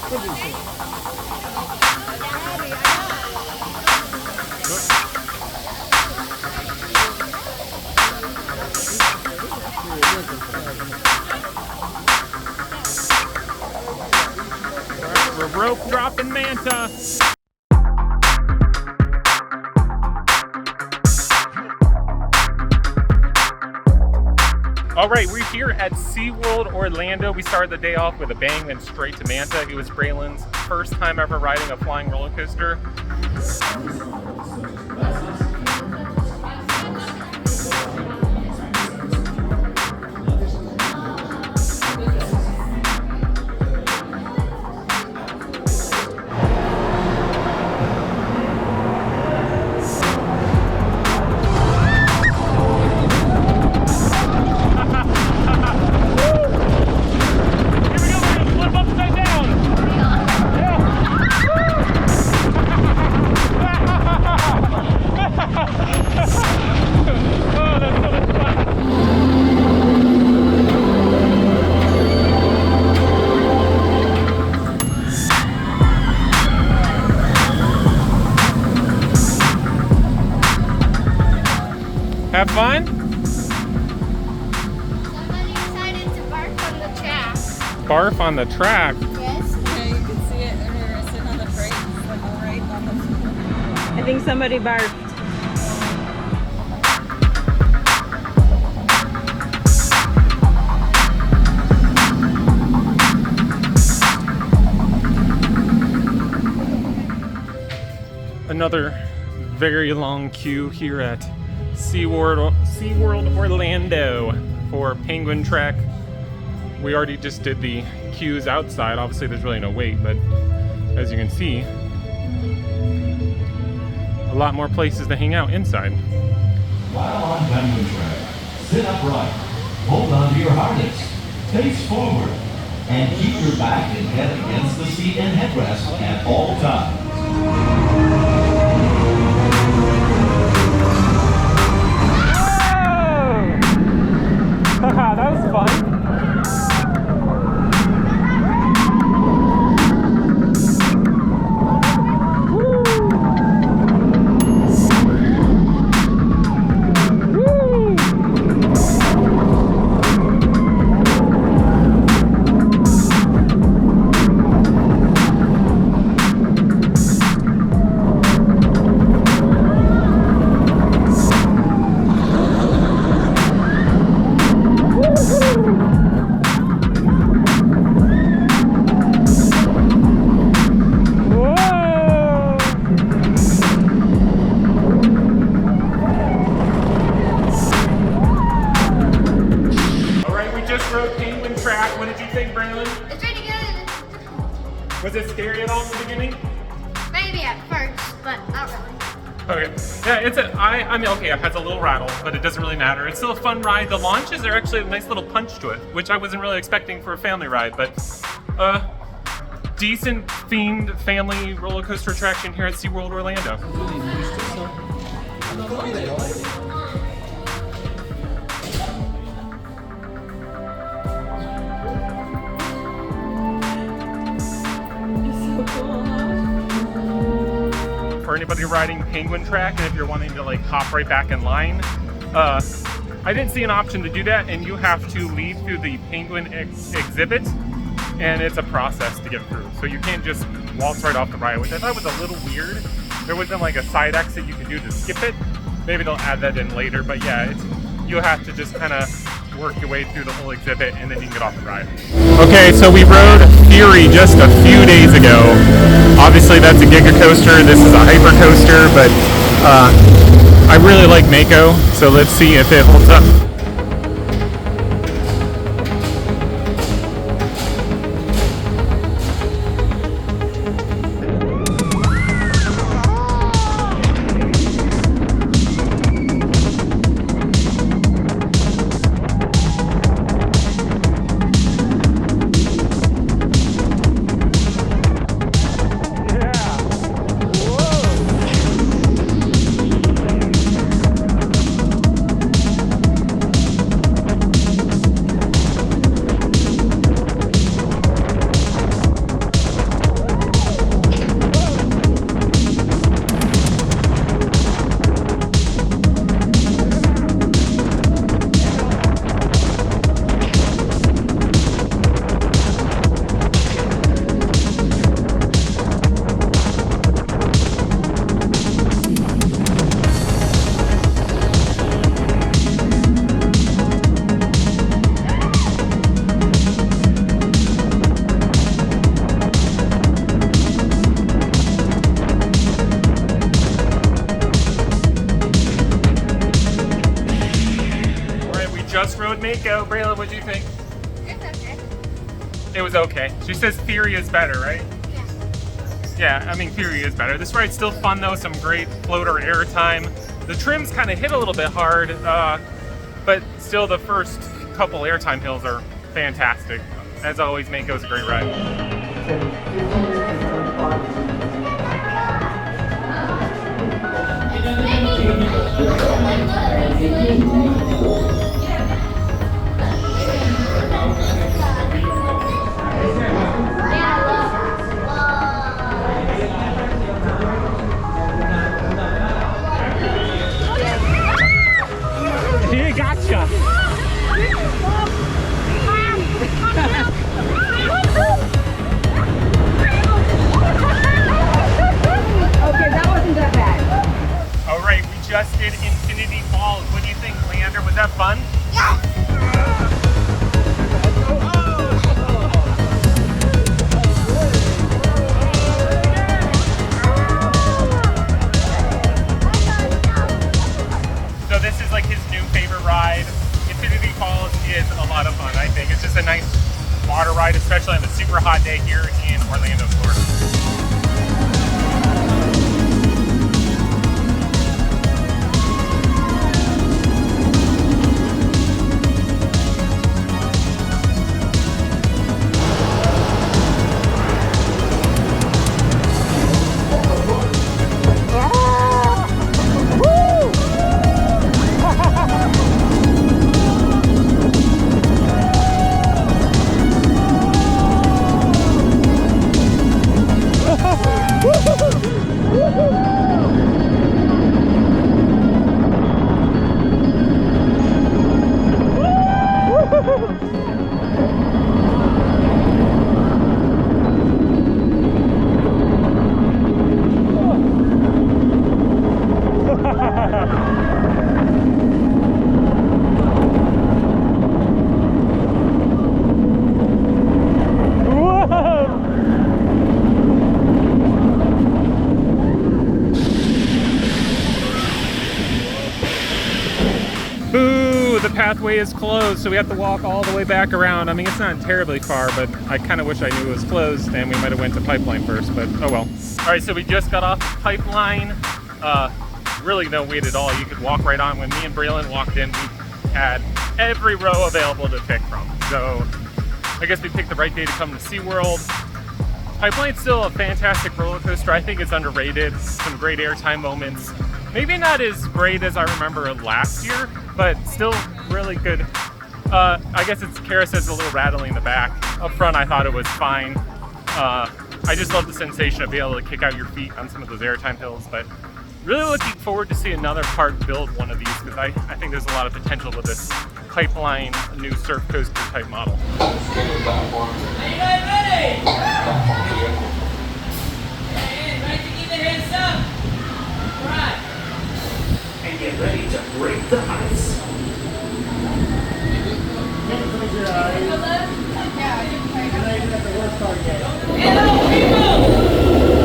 We're rope dropping Manta. All right, we're here at SeaWorld Orlando. We started the day off with a bang, then straight to Manta. It was Braylon's first time ever riding a flying roller coaster. Have fun? Somebody decided to barf on the track. Barf on the track? Yes. Yeah, you can see it when we were sitting on the brakes, like right on the... I think somebody barfed. Another very long queue here at SeaWorld Orlando for Penguin Trek. We already just did the queues outside. Obviously there's really no wait, but as you can see, a lot more places to hang out inside. While on Penguin Trek, sit upright, hold on to your harness, face forward, and keep your back and head against the seat and headrest at all times. Haha, that was fun. What did you think, Braylon? It's pretty good. Was it scary at all in the beginning? Maybe at first, but not really. Okay. Yeah, I mean, okay, it has a little rattle, but it doesn't really matter. It's still a fun ride. The launches are actually a nice little punch to it, which I wasn't really expecting for a family ride, but decent themed family roller coaster attraction here at SeaWorld Orlando. For anybody riding Penguin Track, and if you're wanting to like hop right back in line, I didn't see an option to do that, and you have to lead through the Penguin exhibit, and it's a process to get through. So you can't just waltz right off the ride, which I thought was a little weird. There wasn't like a side exit you could do to skip it. Maybe they'll add that in later, but yeah, you have to just kind of work your way through the whole exhibit, and then you can get off the ride. Okay, so we rode Fury just a few days ago. Obviously that's a Giga coaster, this is a hyper coaster, but I really like Mako, so let's see if it holds up. go. Braylon, what'd you think? It's okay. It was okay. She says Theory is better, right? Yeah. Yeah, I mean, Theory is better. This ride's still fun though, some great floater airtime. The trims kind of hit a little bit hard, but still the first couple airtime hills are fantastic. As always, Mako's a great ride. He gotcha. Okay, that wasn't that bad. All right, we just did Infinity Falls. What do you think, Leander? Was that fun? So this is like his new favorite ride. Infinity Falls is a lot of fun, I think. It's just a nice water ride, especially on a super hot day here in Orlando, Florida. Boo! The pathway is closed, so we have to walk all the way back around. I mean, it's not terribly far, but I kind of wish I knew it was closed and we might have went to Pipeline first, but oh well. All right, so we just got off Pipeline. Really no wait at all. You could walk right on. When me and Braylon walked in, we had every row available to pick from. So I guess we picked the right day to come to SeaWorld. Pipeline's still a fantastic roller coaster. I think it's underrated. Some great airtime moments. Maybe not as great as I remember last year, but still really good. I guess it's Kara says a little rattling in the back. Up front, I thought it was fine. I just love the sensation of being able to kick out your feet on some of those airtime hills, but really looking forward to see another park build one of these because I think there's a lot of potential with this Pipeline new surf coaster type model. Are you guys ready? Ready to keep the hands up? All right. And get ready to break the ice. Hello, people!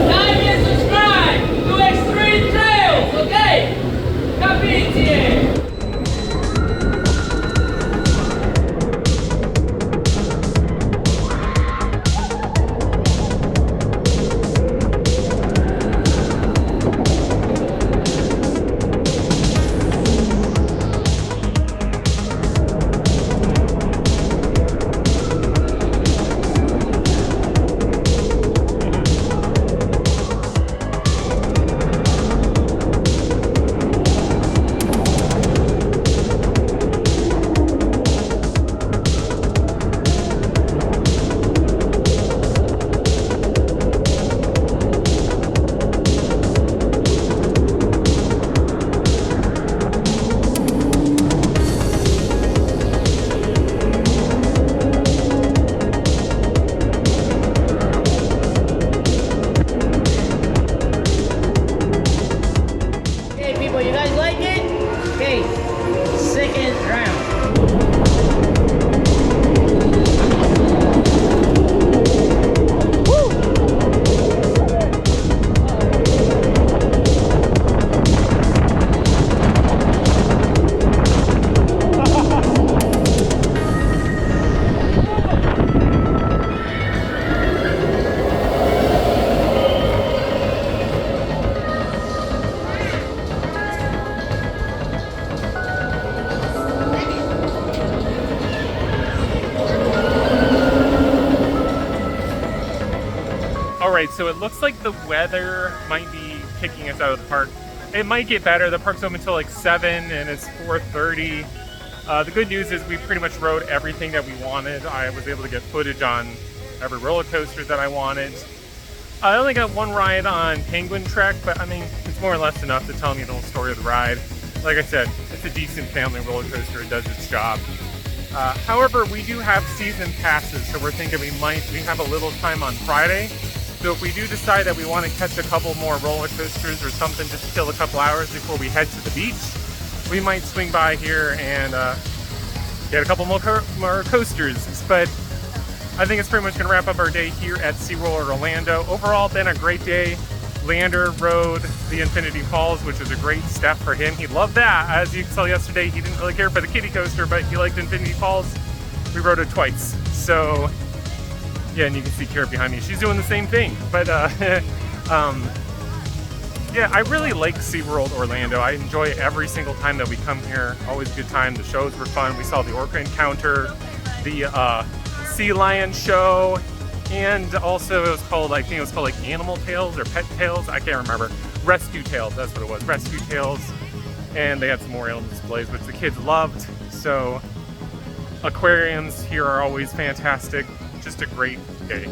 Like and subscribe to Extreme Trails, okay? Capite! All right, so it looks like the weather might be kicking us out of the park. It might get better. The park's open until like 7 and it's 4:30. The good news is we pretty much rode everything that we wanted. I was able to get footage on every roller coaster that I wanted. I only got one ride on Penguin Trek, but I mean, it's more or less enough to tell me the whole story of the ride. Like I said, it's a decent family roller coaster. It does its job. However, we do have season passes, so we're thinking we have a little time on Friday. So if we do decide that we want to catch a couple more roller coasters or something, just to kill a couple hours before we head to the beach, we might swing by here and get a couple more coasters. But I think it's pretty much going to wrap up our day here at SeaWorld Orlando. Overall, been a great day. Leander rode the Infinity Falls, which was a great step for him. He loved that. As you saw yesterday, he didn't really care for the kiddie coaster, but he liked Infinity Falls. We rode it twice. So, yeah, and you can see Kara behind me. She's doing the same thing. But, yeah, I really like SeaWorld Orlando. I enjoy it every single time that we come here. Always a good time. The shows were fun. We saw the Orca Encounter, the Sea Lion show, and also I think it was called like Animal Tales or Pet Tales. I can't remember. Rescue Tales, that's what it was. Rescue Tales. And they had some more animal displays, which the kids loved. So aquariums here are always fantastic. Just a great day.